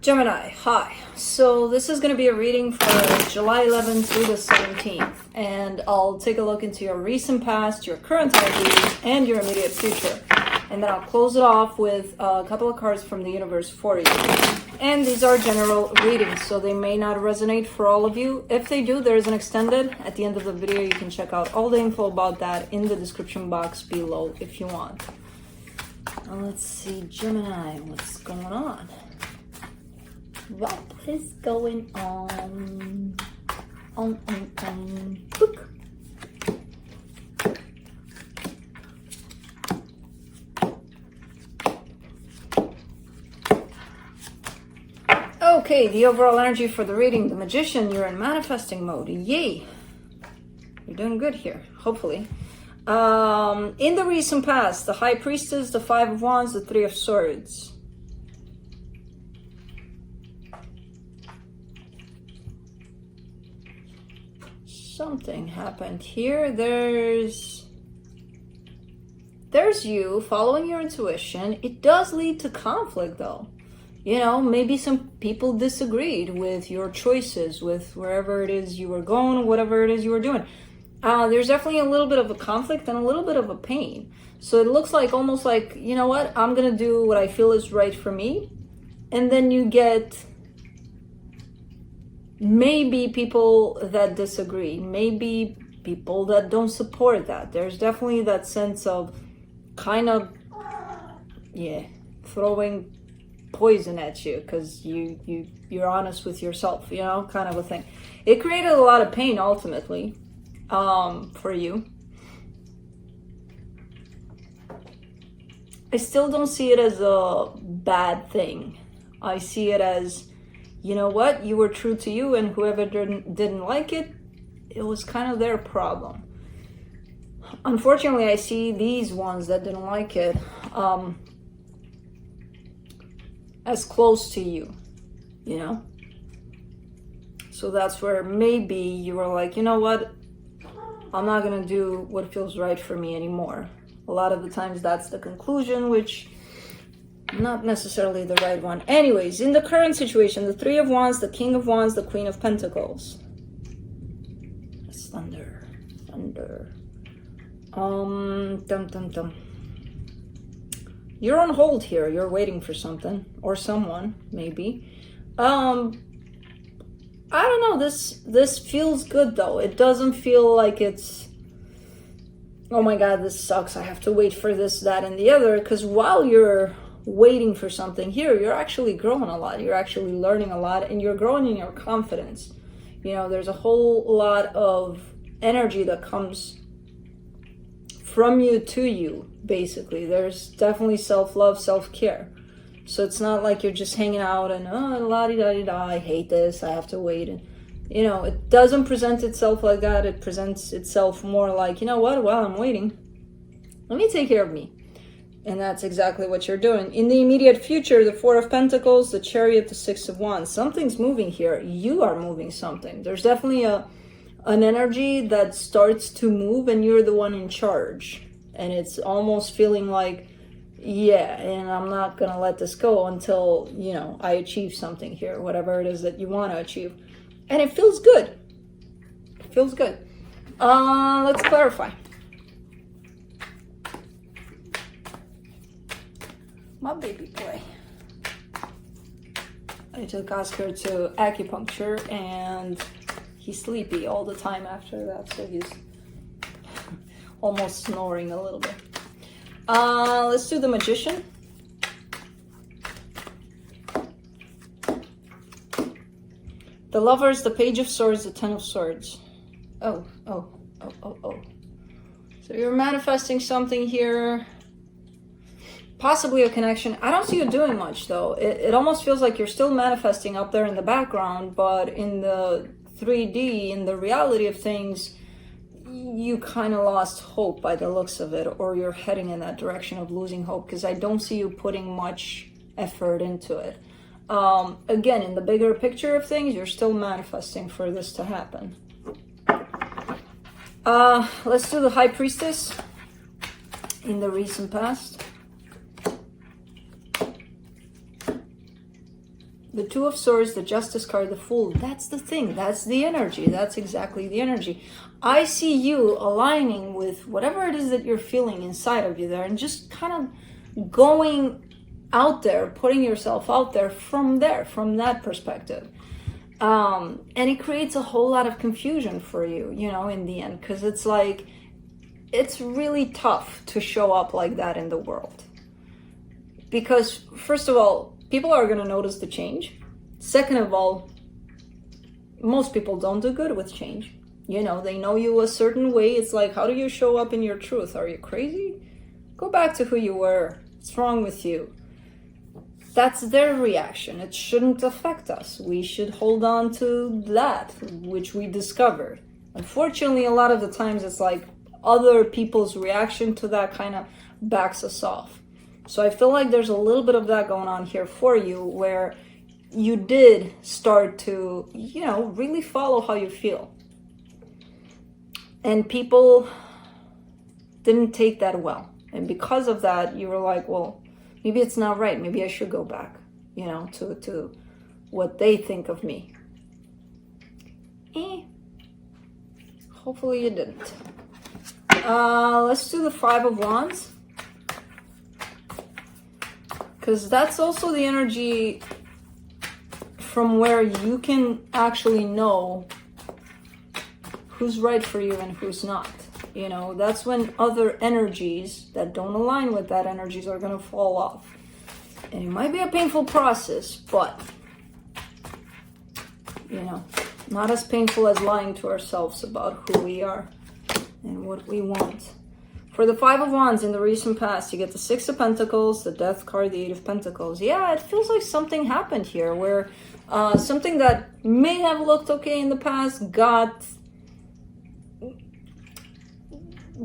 Gemini, hi. So this is going to be a reading for July 11th through the 17th, and I'll take a look into your recent past, your current energies, and your immediate future. And then I'll close it off with a couple of cards from the universe for you. And these are general readings, so they may not resonate for all of you. If they do, there is an extended at the end of the video. You can check out all the info about that in the description box below if you want. Now let's see, Gemini, what's going on? What is going on? Book. Okay, the overall energy for the reading, the Magician, you're in manifesting mode. Yay! You're doing good here, hopefully. In the recent past, the High Priestess, the Five of Wands, the Three of Swords. Something happened here. There's you following your intuition. It does lead to conflict though. You know, maybe some people disagreed with your choices, with wherever it is you were going, whatever it is you were doing. There's definitely a little bit of a conflict and a little bit of a pain. So it looks like almost like, you know what, I'm gonna do what I feel is right for me. And then you get maybe people that disagree, maybe people that don't support that. There's definitely that sense of kind of, throwing poison at you because you're honest with yourself, you know, kind of a thing. It created a lot of pain ultimately for you. I still don't see it as a bad thing. I see it as, you know what, you were true to you, and whoever didn't like it, it was kind of their problem. Unfortunately, I see these ones that didn't like it as close to you, you know? So that's where maybe you were like, you know what, I'm not gonna do what feels right for me anymore. A lot of the times that's the conclusion, which not necessarily the right one. Anyways, in the current situation, the Three of Wands, the King of Wands, the Queen of Pentacles. It's thunder. You're on hold here. You're waiting for something or someone, maybe. I don't know. This feels good though. It doesn't feel like it's, oh my God, this sucks. I have to wait for this, that, and the other. Because while you're waiting for something here, you're actually growing a lot. You're actually learning a lot, and you're growing in your confidence. You know, there's a whole lot of energy that comes from you to you, basically. There's definitely self-love, self-care. So it's not like you're just hanging out and, oh, la-di-da-di-da, I hate this, I have to wait. And, you know, it doesn't present itself like that. It presents itself more like, you know what, while I'm waiting, let me take care of me. And that's exactly what you're doing. In the immediate future, the Four of Pentacles, the Chariot, the Six of Wands. Something's moving here. You are moving something. There's definitely an energy that starts to move, and you're the one in charge. And it's almost feeling like, yeah, and I'm not going to let this go until, you know, I achieve something here, whatever it is that you want to achieve. And it feels good. It feels good. Let's clarify. My baby boy. I took Oscar to acupuncture and he's sleepy all the time after that, so he's almost snoring a little bit. Let's do the Magician. The Lovers, the Page of Swords, the Ten of Swords. Oh. So you're manifesting something here. Possibly a connection. I don't see you doing much though. It almost feels like you're still manifesting up there in the background, but in the 3D, in the reality of things, you kind of lost hope by the looks of it, or you're heading in that direction of losing hope, because I don't see you putting much effort into it. Again, in the bigger picture of things, you're still manifesting for this to happen. Let's do the High Priestess in the recent past. The Two of Swords, the Justice card, the Fool. That's the thing. That's the energy. That's exactly the energy. I see you aligning with whatever it is that you're feeling inside of you there, and just kind of going out there, putting yourself out there, from that perspective. And it creates a whole lot of confusion for you, you know, in the end, because it's like, it's really tough to show up like that in the world. Because, first of all, people are going to notice the change. Second of all, most people don't do good with change. You know, they know you a certain way. It's like, how do you show up in your truth? Are you crazy? Go back to who you were. What's wrong with you? That's their reaction. It shouldn't affect us. We should hold on to that which we discovered. Unfortunately, a lot of the times it's like other people's reaction to that kind of backs us off. So I feel like there's a little bit of that going on here for you, where you did start to, you know, really follow how you feel. And people didn't take that well. And because of that, you were like, well, maybe it's not right. Maybe I should go back, you know, to what they think of me. Hopefully you didn't. Let's do the Five of Wands. Because that's also the energy from where you can actually know who's right for you and who's not. You know, that's when other energies that don't align with that energies are going to fall off. And it might be a painful process, but, you know, not as painful as lying to ourselves about who we are and what we want. For the Five of Wands in the recent past, you get the Six of Pentacles, the Death card, the Eight of Pentacles. Yeah, it feels like something happened here where something that may have looked okay in the past got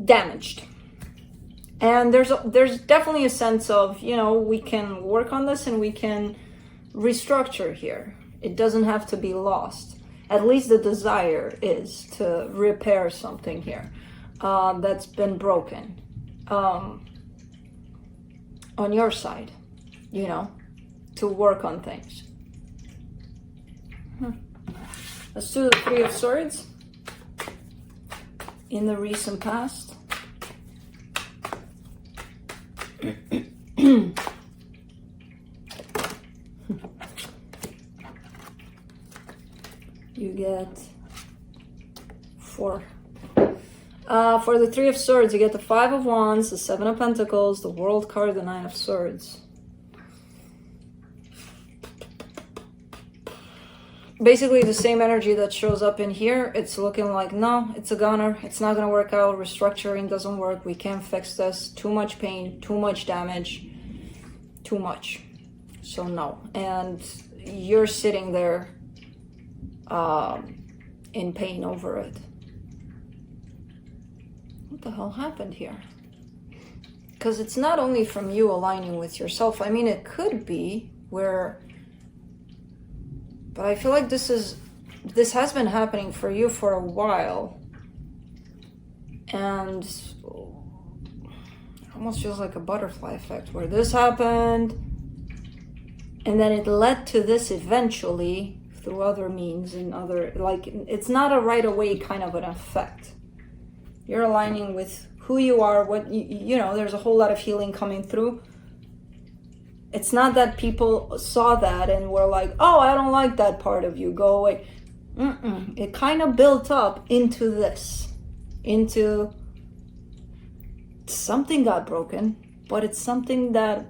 damaged. And there's definitely a sense of, you know, we can work on this and we can restructure here. It doesn't have to be lost. At least the desire is to repair something here that's been broken on your side, you know, to work on things. Let's do the Three of Swords in the recent past. You get 4. For the Three of Swords, you get the Five of Wands, the Seven of Pentacles, the World card, the Nine of Swords. Basically the same energy that shows up in here. It's looking like, no, it's a goner. It's not going to work out. Restructuring doesn't work. We can't fix this. Too much pain, too much damage, too much. So no. And you're sitting there in pain over it. What the hell happened here? Because it's not only from you aligning with yourself. I mean, it could be where... But I feel like this has been happening for you for a while. And it almost feels like a butterfly effect where this happened and then it led to this eventually through other means and other, like, it's not a right away kind of an effect. You're aligning with who you are, what you know, there's a whole lot of healing coming through. It's not that people saw that and were like, oh, I don't like that part of you, go away. It kind of built up into this, into something got broken, but it's something that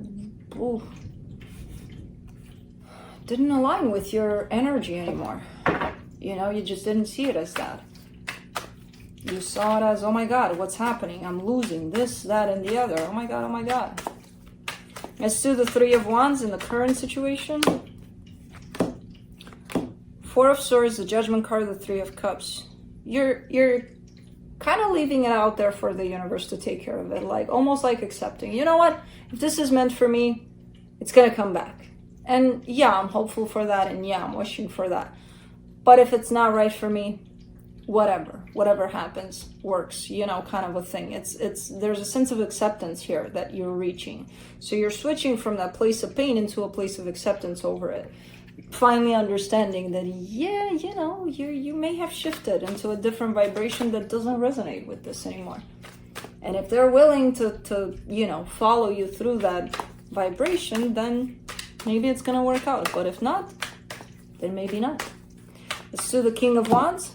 didn't align with your energy anymore. You know, you just didn't see it as that. You saw it as, oh my God, what's happening? I'm losing this, that, and the other. Oh my God, oh my God. Let's do the Three of Wands in the current situation. Four of Swords, the Judgment card, the Three of Cups. You're kind of leaving it out there for the universe to take care of it. Like, almost like accepting, you know what? If this is meant for me, it's going to come back. And yeah, I'm hopeful for that. And yeah, I'm wishing for that. But if it's not right for me, whatever happens works, you know, kind of a thing. There's a sense of acceptance here that you're reaching. So you're switching from that place of pain into a place of acceptance over it. finally understanding that, yeah, you know, you may have shifted into a different vibration that doesn't resonate with this anymore. And if they're willing to you know, follow you through that vibration, then maybe it's going to work out. But if not, then maybe not. Let's do the King of Wands.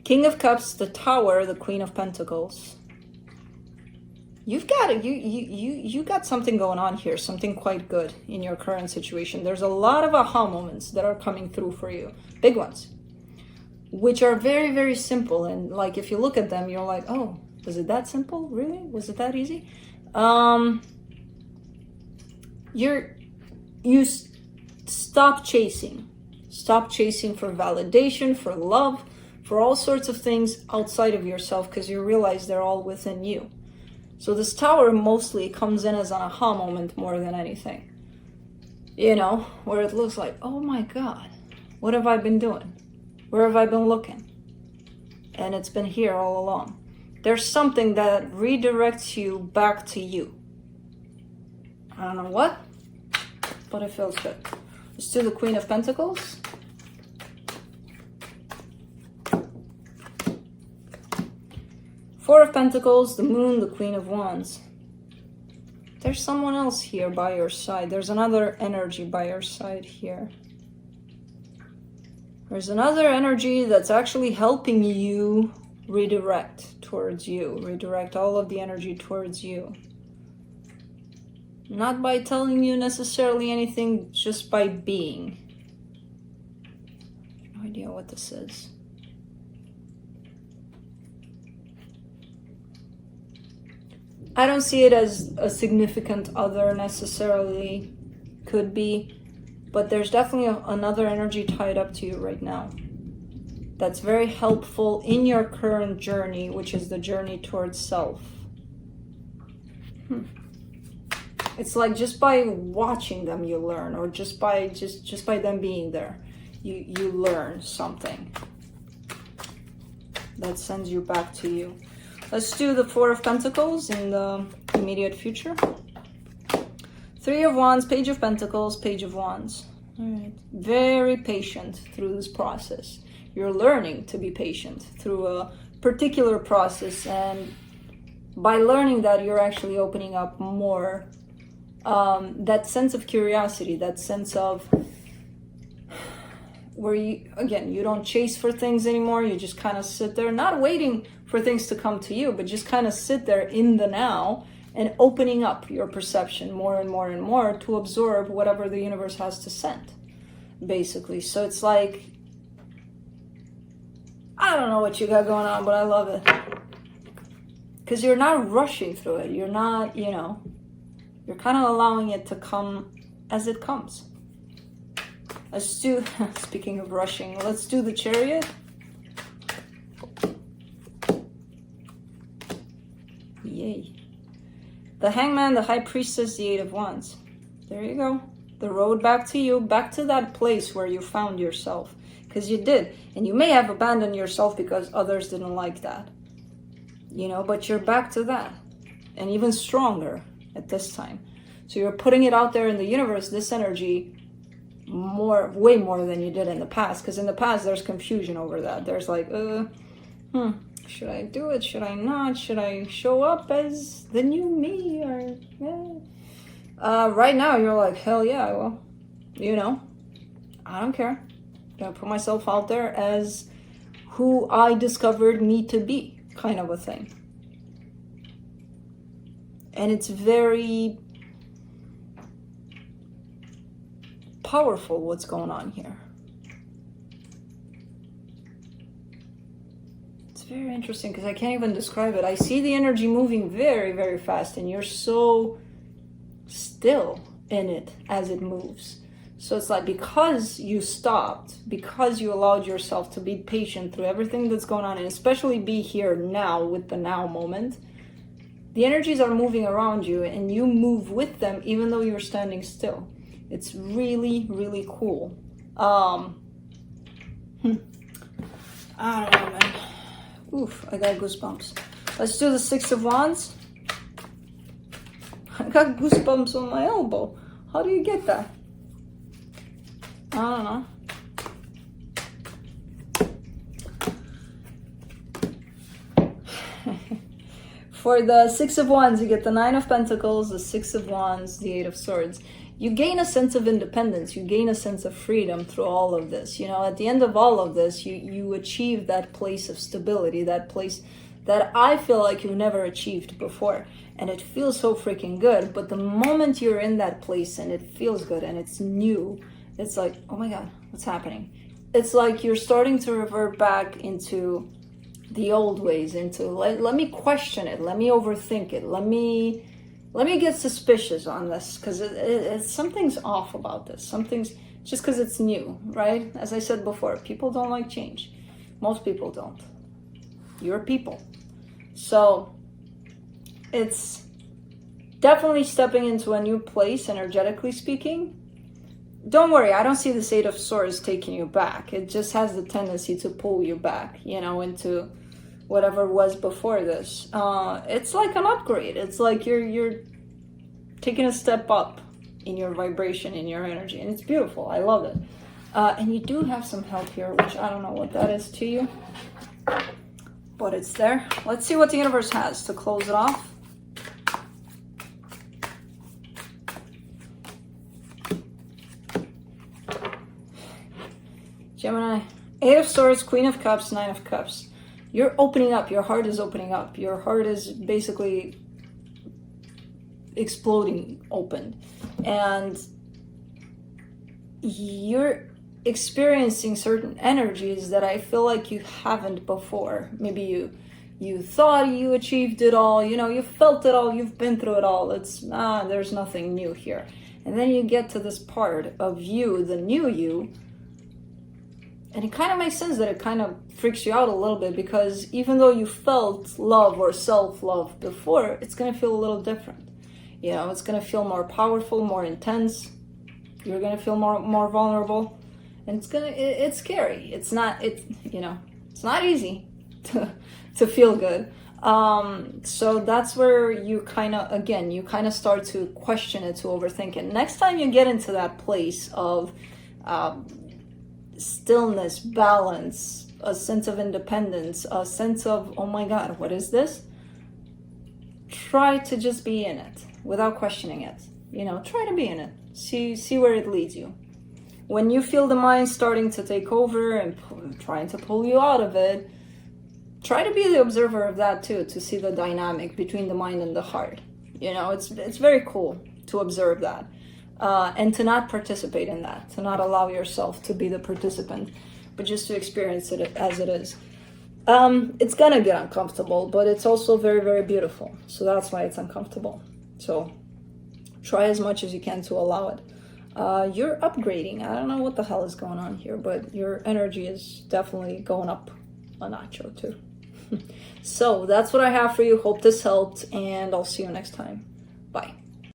King of Cups, the Tower, the Queen of Pentacles. You've got it. You got something going on here, something quite good in your current situation. There's a lot of aha moments that are coming through for you, big ones, which are very, very simple. And like, if you look at them, you're like, oh, was it that simple? Really? Was it that easy? You stop chasing for validation, for love, for all sorts of things outside of yourself, because you realize they're all within you. So this Tower mostly comes in as an aha moment more than anything. You know, where it looks like, oh my God, what have I been doing? Where have I been looking? And it's been here all along. There's something that redirects you back to you. I don't know what, but it feels good. Let's do the Queen of Pentacles. Four of Pentacles, the Moon, the Queen of Wands. There's someone else here by your side. There's another energy by your side here. There's another energy that's actually helping you redirect towards you. Redirect all of the energy towards you. Not by telling you necessarily anything, just by being. No idea what this is. I don't see it as a significant other necessarily. Could be. But there's definitely another energy tied up to you right now. That's very helpful in your current journey, which is the journey towards self. It's like just by watching them you learn, or just by them being there, you learn something that sends you back to you. Let's do the Four of Pentacles in the immediate future. Three of Wands, Page of Pentacles, Page of Wands. All right. Very patient through this process. You're learning to be patient through a particular process, and by learning that, you're actually opening up more that sense of curiosity, that sense of where you don't chase for things anymore. You just kind of sit there, not waiting for things to come to you, but just kind of sit there in the now and opening up your perception more and more and more to absorb whatever the universe has to send, basically. So it's like, I don't know what you got going on, but I love it. Because you're not rushing through it. You're not, you're kind of allowing it to come as it comes. Let's do, speaking of rushing, let's do the Chariot. Yay. The Hangman, the High Priestess, the Eight of Wands. There you go. The road back to you, back to that place where you found yourself. Because you did. And you may have abandoned yourself because others didn't like that. But you're back to that. And even stronger at this time. So you're putting it out there in the universe, this energy, way more than you did in the past. Because in the past, there's confusion over that. There's like, should I do it? Should I not? Should I show up as the new me? Or right now, you're like, hell yeah, well, I don't care. I'm gonna put myself out there as who I discovered me to be, kind of a thing. And it's very powerful what's going on here. It's very interesting because I can't even describe it. I see the energy moving very, very fast, and you're so still in it as it moves. So it's like, because you stopped, because you allowed yourself to be patient through everything that's going on, and especially be here now with the now moment, the energies are moving around you and you move with them even though you're standing still. It's really, really cool. I don't know, man. Oof, I got goosebumps. Let's do the Six of Wands. I got goosebumps on my elbow. How do you get that? I don't know. For the Six of Wands, you get the Nine of Pentacles, the Six of Wands, the Eight of Swords. You gain a sense of independence. You gain a sense of freedom through all of this. You know, at the end of all of this, you achieve that place of stability, that place that I feel like you've never achieved before. And it feels so freaking good. But the moment you're in that place and it feels good and it's new, it's like, oh my God, what's happening? It's like you're starting to revert back into the old ways, into let me question it, let me overthink it, let me get suspicious on this, because something's off about this. Something's just because it's new, right? As I said before, people don't like change. Most people don't. You're people. So it's definitely stepping into a new place, energetically speaking. Don't worry, I don't see this Eight of Swords taking you back. It just has the tendency to pull you back, you know, into whatever was before this. It's like an upgrade. It's like you're taking a step up in your vibration, in your energy, and it's beautiful. I love it. And you do have some help here, which I don't know what that is to you, but it's there. Let's see what the universe has to close it off. Gemini, Eight of Swords, Queen of Cups, Nine of Cups. You're opening up. Your heart is opening up. Your heart is basically exploding open. And you're experiencing certain energies that I feel like you haven't before. Maybe you thought you achieved it all. You know, you felt it all. You've been through it all. There's nothing new here. And then you get to this part of you, the new you. And it kind of makes sense that it kind of freaks you out a little bit, because even though you felt love or self-love before, it's going to feel a little different. You know, it's going to feel more powerful, more intense. You're going to feel more vulnerable. And it's scary. It's not easy to feel good. So that's where you kind of start to question it, to overthink it. Next time you get into that place of stillness, balance, a sense of independence, a sense of, oh my God, what is this? Try to just be in it without questioning it. You know, try to be in it. See where it leads you. When you feel the mind starting to take over and trying to pull you out of it, try to be the observer of that too, to see the dynamic between the mind and the heart. You know, it's very cool to observe that. And to not participate in that, to not allow yourself to be the participant, but just to experience it as it is. It's gonna get uncomfortable, but it's also very, very beautiful. So that's why it's uncomfortable. So try as much as you can to allow it. You're upgrading. I don't know what the hell is going on here, but your energy is definitely going up a notch or two. So that's what I have for you. Hope this helped, and I'll see you next time. Bye.